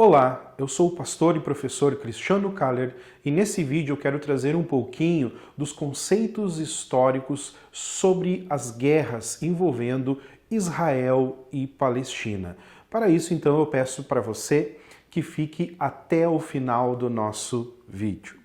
Olá, eu sou o pastor e professor Cristiano Kaller e nesse vídeo eu quero trazer um pouquinho dos conceitos históricos sobre as guerras envolvendo Israel e Palestina. Para isso, então, eu peço para você que fique até o final do nosso vídeo.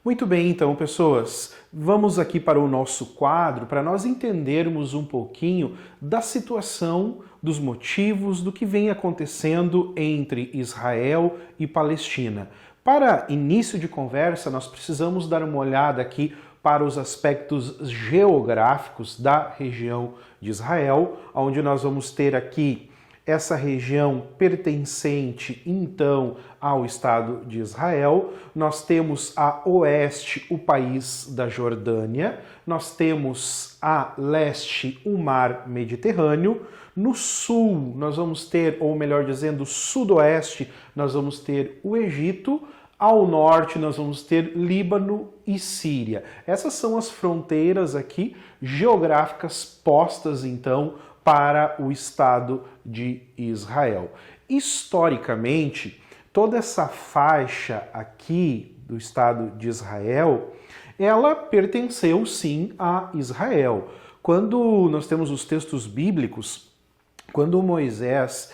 Muito bem, então, pessoas, vamos aqui para o nosso quadro para nós entendermos um pouquinho da situação, dos motivos, do que vem acontecendo entre Israel e Palestina. Para início de conversa, nós precisamos dar uma olhada aqui para os aspectos geográficos da região de Israel, onde nós vamos ter aqui essa região pertencente, então, ao Estado de Israel. Nós temos a oeste o país da Jordânia, nós temos a leste o mar Mediterrâneo, no sul nós vamos ter, ou melhor dizendo, sudoeste, nós vamos ter o Egito, ao norte nós vamos ter Líbano e Síria. Essas são as fronteiras aqui geográficas postas, então, para o Estado de Israel. Historicamente, toda essa faixa aqui do Estado de Israel, ela pertenceu sim a Israel. Quando nós temos os textos bíblicos, quando Moisés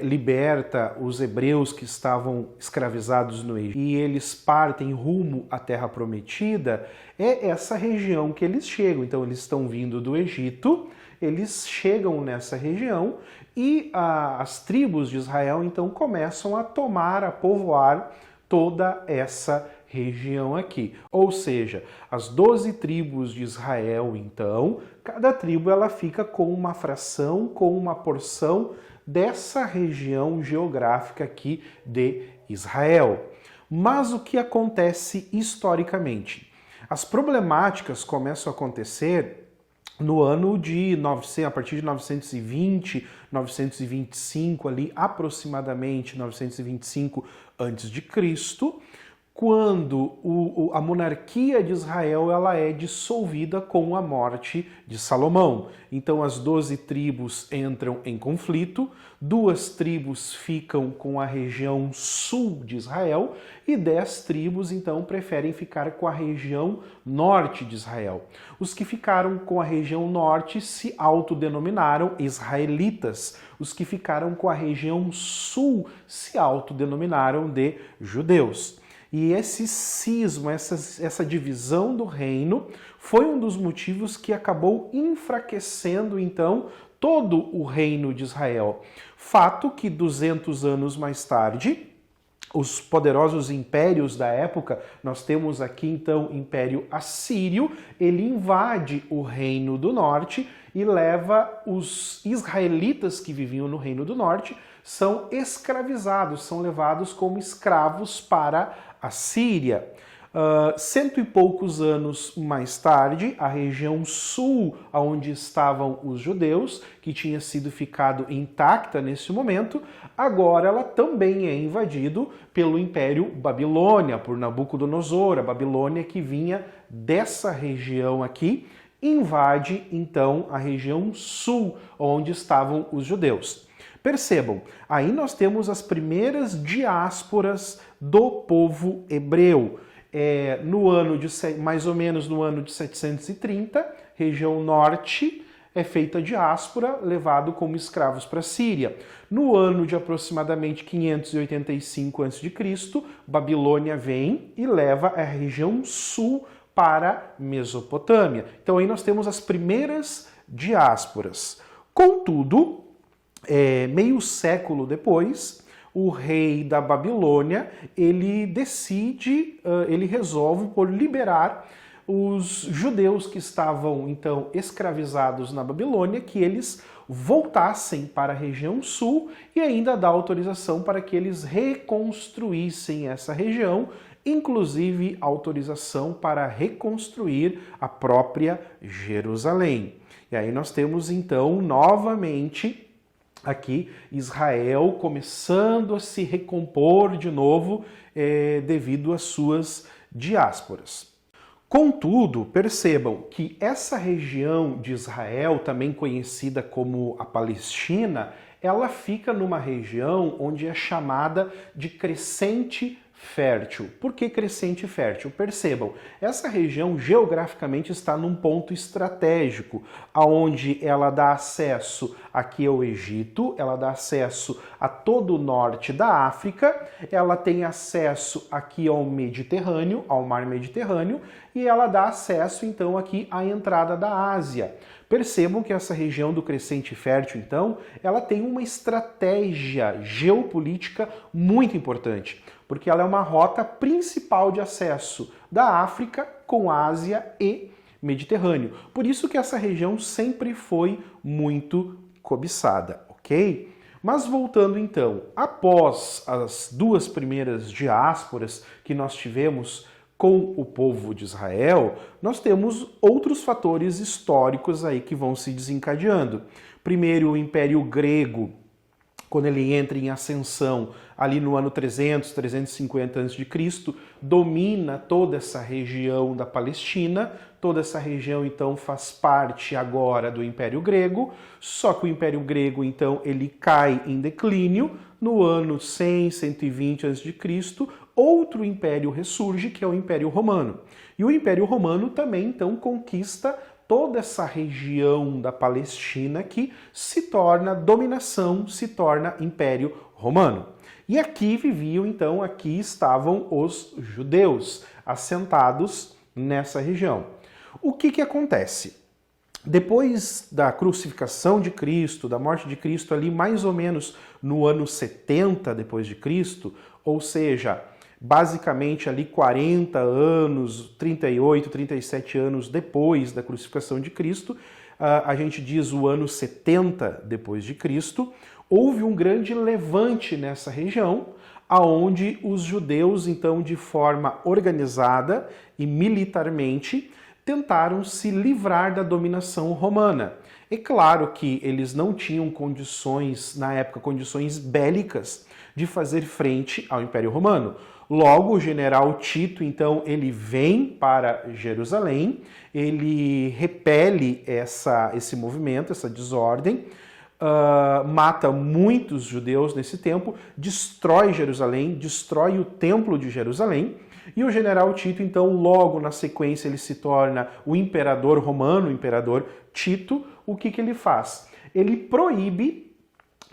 liberta os hebreus que estavam escravizados no Egito e eles partem rumo à Terra Prometida, é essa região que eles chegam. Então eles estão vindo do Egito, eles chegam nessa região e as tribos de Israel então começam a povoar toda essa região aqui. Ou seja, as 12 tribos de Israel então, cada tribo ela fica com uma fração, com uma porção dessa região geográfica aqui de Israel. Mas o que acontece historicamente? As problemáticas começam a acontecer no ano de 900, a partir de 920, 925 ali, aproximadamente 925 a.C., quando a monarquia de Israel ela é dissolvida com a morte de Salomão. Então as 12 tribos entram em conflito, 2 tribos ficam com a região sul de Israel e 10 tribos então preferem ficar com a região norte de Israel. Os que ficaram com a região norte se autodenominaram israelitas. Os que ficaram com a região sul se autodenominaram de judeus. E esse cisma, essa divisão do reino, foi um dos motivos que acabou enfraquecendo, então, todo o reino de Israel. Fato que 200 anos mais tarde, os poderosos impérios da época, nós temos aqui, então, o Império Assírio, ele invade o Reino do Norte e leva os israelitas que viviam no Reino do Norte, são escravizados, são levados como escravos para a Síria. 100 e poucos anos mais tarde, a região sul, onde estavam os judeus, que tinha sido ficado intacta nesse momento, agora ela também é invadido pelo Império Babilônia, por Nabucodonosor, a Babilônia que vinha dessa região aqui, invade então a região sul, onde estavam os judeus. Percebam, aí nós temos as primeiras diásporas do povo hebreu. No ano de, mais ou menos no ano de 730, região norte é feita diáspora, levado como escravos para a Síria. No ano de aproximadamente 585 a.C., Babilônia vem e leva a região sul para Mesopotâmia. Então aí nós temos as primeiras diásporas. Contudo, meio século depois, o rei da Babilônia, ele resolve por liberar os judeus que estavam, então, escravizados na Babilônia, que eles voltassem para a região sul e ainda dá autorização para que eles reconstruíssem essa região, inclusive autorização para reconstruir a própria Jerusalém. E aí nós temos, então, novamente aqui Israel começando a se recompor de novo devido às suas diásporas. Contudo, percebam que essa região de Israel, também conhecida como a Palestina, ela fica numa região onde é chamada de crescente fértil. Por que crescente fértil? Percebam, essa região geograficamente está num ponto estratégico, aonde ela dá acesso aqui ao Egito, ela dá acesso a todo o norte da África, ela tem acesso aqui ao Mediterrâneo, ao mar Mediterrâneo, e ela dá acesso então aqui à entrada da Ásia. Percebam que essa região do crescente fértil, então, ela tem uma estratégia geopolítica muito importante, porque ela é uma rota principal de acesso da África com Ásia e Mediterrâneo. Por isso que essa região sempre foi muito cobiçada, ok? Mas voltando então, após as duas primeiras diásporas que nós tivemos com o povo de Israel, nós temos outros fatores históricos aí que vão se desencadeando. Primeiro, o Império Grego, quando ele entra em ascensão ali no ano 300, 350 a.C., domina toda essa região da Palestina. Toda essa região, então, faz parte agora do Império Grego, só que o Império Grego, então, ele cai em declínio. No ano 100, 120 a.C., outro império ressurge, que é o Império Romano. E o Império Romano também, então, conquista toda essa região da Palestina que se torna dominação, se torna Império Romano. E aqui viviam, então, aqui estavam os judeus assentados nessa região. O que acontece? Depois da crucificação de Cristo, da morte de Cristo ali mais ou menos no ano 70 depois de Cristo, ou seja, basicamente ali 40 anos, 38, 37 anos depois da crucificação de Cristo, a gente diz o ano 70 depois de Cristo, houve um grande levante nessa região, aonde os judeus, então, de forma organizada e militarmente, tentaram se livrar da dominação romana. É claro que eles não tinham condições, na época, condições bélicas de fazer frente ao Império Romano. Logo, o general Tito, então, ele vem para Jerusalém, ele repele esse movimento, essa desordem, mata muitos judeus nesse tempo, destrói Jerusalém, destrói o templo de Jerusalém, e o general Tito, então, logo na sequência, ele se torna o imperador romano, o imperador Tito. O que ele faz? Ele proíbe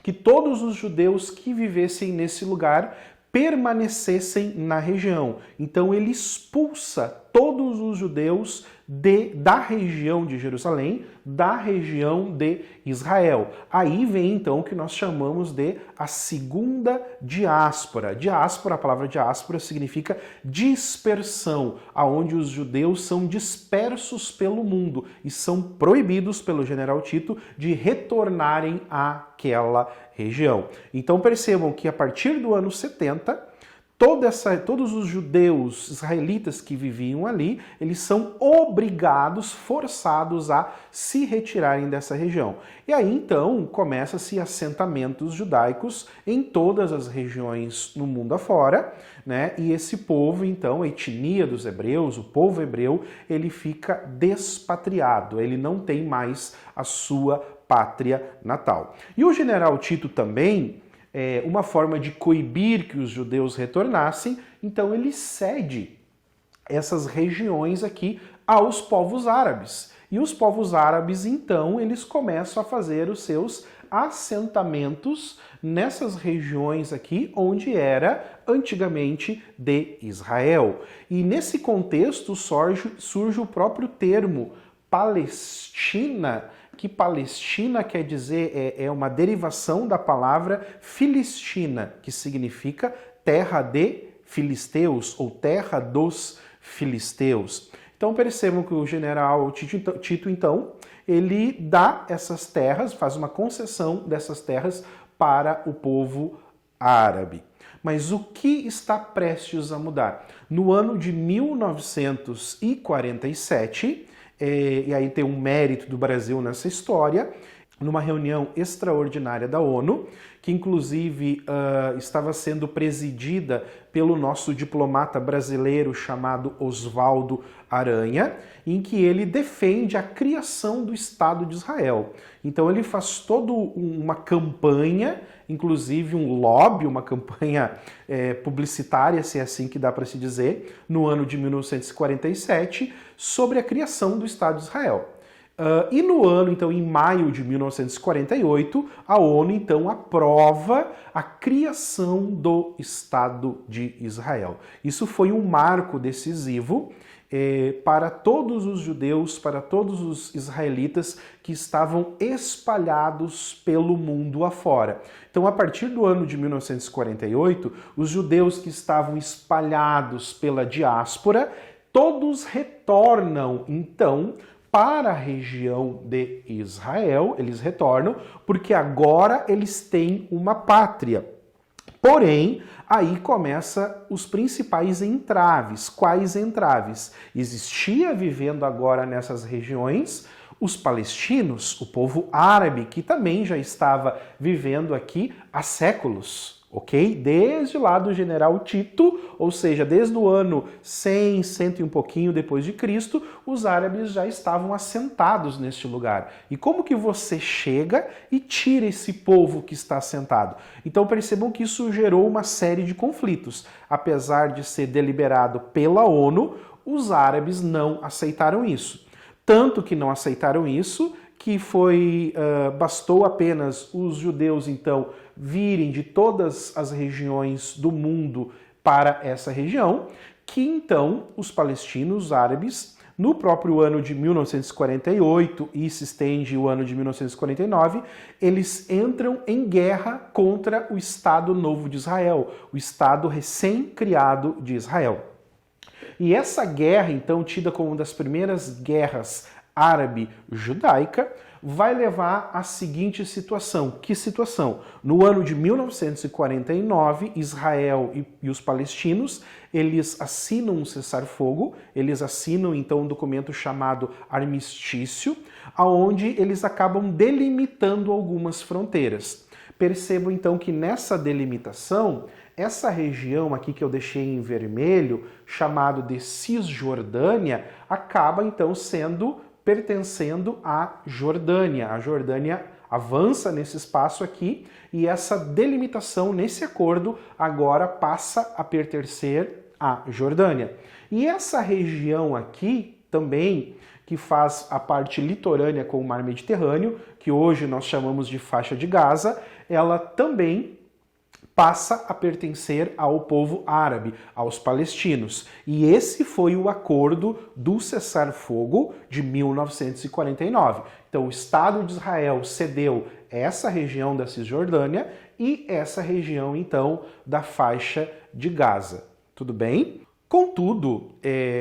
que todos os judeus que vivessem nesse lugar permanecessem na região. Então ele expulsa todos os judeus da região de Jerusalém, da região de Israel. Aí vem então o que nós chamamos de a segunda diáspora. Diáspora, a palavra diáspora significa dispersão, aonde os judeus são dispersos pelo mundo e são proibidos pelo general Tito de retornarem àquela região. Então percebam que a partir do ano 70, todos os judeus israelitas que viviam ali, eles são obrigados, forçados a se retirarem dessa região. E aí então começa-se assentamentos judaicos em todas as regiões no mundo afora, né? E esse povo, então, a etnia dos hebreus, o povo hebreu, ele fica despatriado, ele não tem mais a sua pátria natal. E o general Tito também, uma forma de coibir que os judeus retornassem, então ele cede essas regiões aqui aos povos árabes. E os povos árabes, então, eles começam a fazer os seus assentamentos nessas regiões aqui, onde era antigamente de Israel. E nesse contexto surge o próprio termo Palestina, que Palestina quer dizer, é uma derivação da palavra Filistina, que significa terra de filisteus ou terra dos filisteus. Então percebam que o general Tito, então, ele dá essas terras, faz uma concessão dessas terras para o povo árabe. Mas o que está prestes a mudar? No ano de 1947, e aí tem um mérito do Brasil nessa história, numa reunião extraordinária da ONU, que inclusive estava sendo presidida pelo nosso diplomata brasileiro chamado Oswaldo Aranha, em que ele defende a criação do Estado de Israel. Então ele faz toda uma campanha, inclusive um lobby, uma campanha publicitária, se é assim que dá para se dizer, no ano de 1947, sobre a criação do Estado de Israel. E no ano, então, em maio de 1948, a ONU, então, aprova a criação do Estado de Israel. Isso foi um marco decisivo para todos os judeus, para todos os israelitas que estavam espalhados pelo mundo afora. Então, a partir do ano de 1948, os judeus que estavam espalhados pela diáspora, todos retornam, então, para a região de Israel, eles retornam, porque agora eles têm uma pátria. Porém, aí começa os principais entraves. Quais entraves? Existia vivendo agora nessas regiões os palestinos, o povo árabe, que também já estava vivendo aqui há séculos. Ok? Desde lá do general Tito, ou seja, desde o ano 100, 100 e um pouquinho depois de Cristo, os árabes já estavam assentados neste lugar. E como que você chega e tira esse povo que está assentado? Então percebam que isso gerou uma série de conflitos. Apesar de ser deliberado pela ONU, os árabes não aceitaram isso. Tanto que não aceitaram isso, que bastou apenas os judeus, então, virem de todas as regiões do mundo para essa região, que então os palestinos árabes, no próprio ano de 1948, e se estende o ano de 1949, eles entram em guerra contra o Estado Novo de Israel, o Estado recém-criado de Israel. E essa guerra, então, tida como uma das primeiras guerras árabe-judaica, vai levar à seguinte situação. Que situação? No ano de 1949, Israel e os palestinos, eles assinam um cessar-fogo, eles assinam então um documento chamado armistício, aonde eles acabam delimitando algumas fronteiras. Percebam então que nessa delimitação, essa região aqui que eu deixei em vermelho, chamado de Cisjordânia, acaba então pertencendo à Jordânia. A Jordânia avança nesse espaço aqui e essa delimitação nesse acordo agora passa a pertencer à Jordânia. E essa região aqui também, que faz a parte litorânea com o mar Mediterrâneo, que hoje nós chamamos de faixa de Gaza, ela também passa a pertencer ao povo árabe, aos palestinos. E esse foi o acordo do cessar-fogo de 1949. Então, o Estado de Israel cedeu essa região da Cisjordânia e essa região, então, da faixa de Gaza. Tudo bem? Contudo,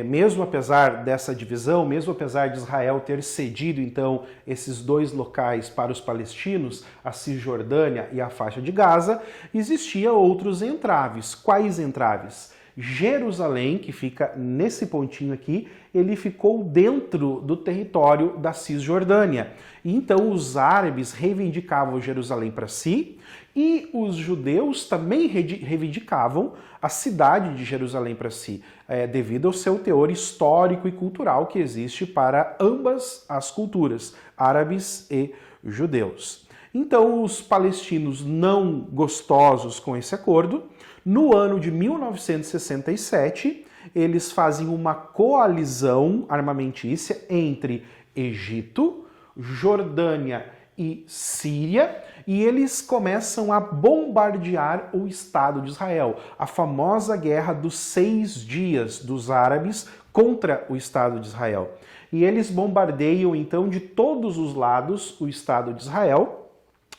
mesmo apesar dessa divisão, mesmo apesar de Israel ter cedido, então, esses dois locais para os palestinos, a Cisjordânia e a faixa de Gaza, existia outros entraves. Quais entraves? Jerusalém, que fica nesse pontinho aqui, ele ficou dentro do território da Cisjordânia. E então os árabes reivindicavam Jerusalém para si e os judeus também reivindicavam a cidade de Jerusalém para si, devido ao seu teor histórico e cultural que existe para ambas as culturas, árabes e judeus. Então os palestinos não gostosos com esse acordo, no ano de 1967, eles fazem uma coalizão armamentícia entre Egito, Jordânia e Síria, e eles começam a bombardear o Estado de Israel, a famosa guerra dos 6 dias dos árabes contra o Estado de Israel. E eles bombardeiam então de todos os lados o Estado de Israel,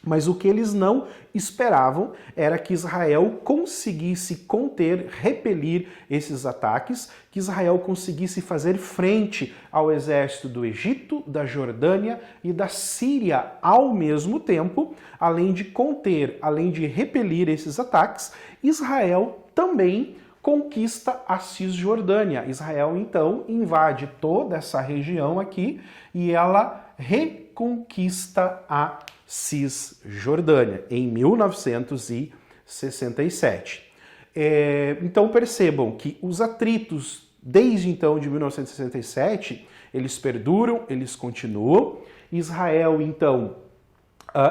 mas o que eles não esperavam era que Israel conseguisse conter, repelir esses ataques, que Israel conseguisse fazer frente ao exército do Egito, da Jordânia e da Síria ao mesmo tempo, além de conter, além de repelir esses ataques, Israel também conquista a Cisjordânia. Israel, então, invade toda essa região aqui e ela reconquista a Cisjordânia, em 1967. Então percebam que os atritos, desde então de 1967, eles perduram, eles continuam. Israel, então,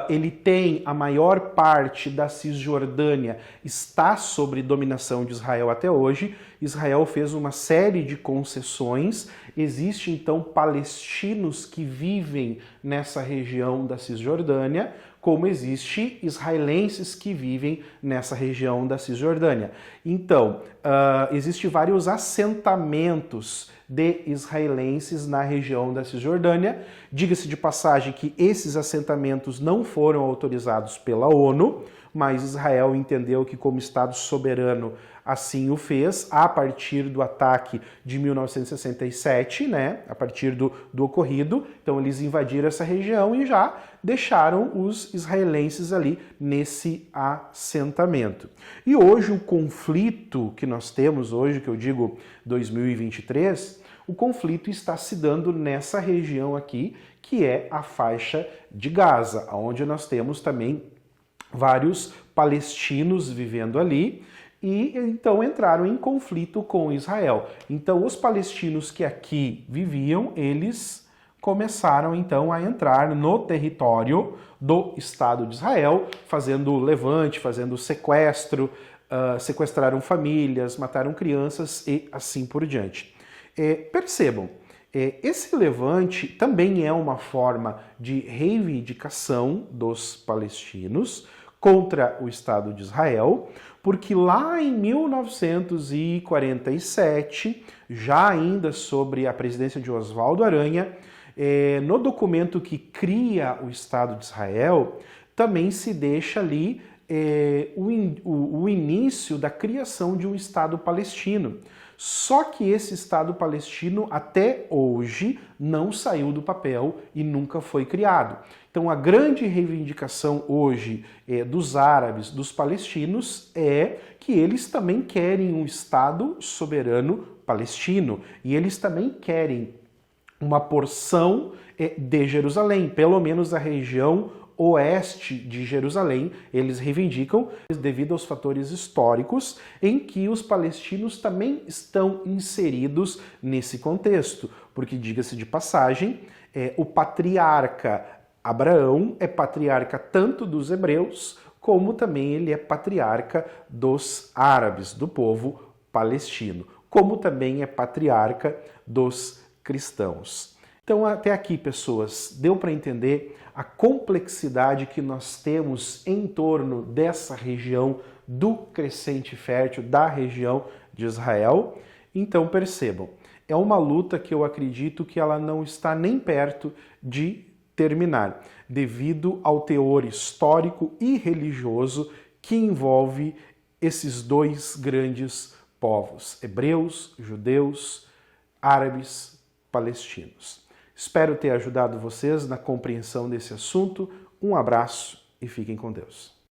ele tem a maior parte da Cisjordânia, está sob dominação de Israel até hoje. Israel fez uma série de concessões. Existem, então, palestinos que vivem nessa região da Cisjordânia, como existe israelenses que vivem nessa região da Cisjordânia. Então, existem vários assentamentos de israelenses na região da Cisjordânia. Diga-se de passagem que esses assentamentos não foram autorizados pela ONU, mas Israel entendeu que, como Estado soberano, assim o fez a partir do ataque de 1967, né? A partir do ocorrido. Então eles invadiram essa região e já deixaram os israelenses ali nesse assentamento. E hoje o conflito que nós temos hoje, que eu digo 2023, o conflito está se dando nessa região aqui, que é a faixa de Gaza, onde nós temos também vários palestinos vivendo ali, e então entraram em conflito com Israel. Então os palestinos que aqui viviam, eles começaram então a entrar no território do Estado de Israel, fazendo levante, fazendo sequestro, sequestraram famílias, mataram crianças e assim por diante. Percebam, esse levante também é uma forma de reivindicação dos palestinos contra o Estado de Israel, porque lá em 1947, já ainda sobre a presidência de Oswaldo Aranha, no documento que cria o Estado de Israel, também se deixa ali o início da criação de um Estado palestino. Só que esse Estado palestino, até hoje, não saiu do papel e nunca foi criado. Então, a grande reivindicação hoje dos árabes, dos palestinos, é que eles também querem um Estado soberano palestino. E eles também querem uma porção de Jerusalém, pelo menos a região oeste de Jerusalém, eles reivindicam devido aos fatores históricos em que os palestinos também estão inseridos nesse contexto, porque, diga-se de passagem, o patriarca Abraão é patriarca tanto dos hebreus, como também ele é patriarca dos árabes, do povo palestino, como também é patriarca dos cristãos. Então, até aqui, pessoas, deu para entender a complexidade que nós temos em torno dessa região do Crescente Fértil, da região de Israel? Então, percebam, é uma luta que eu acredito que ela não está nem perto de terminar, devido ao teor histórico e religioso que envolve esses dois grandes povos, hebreus, judeus, árabes, palestinos. Espero ter ajudado vocês na compreensão desse assunto. Um abraço e fiquem com Deus.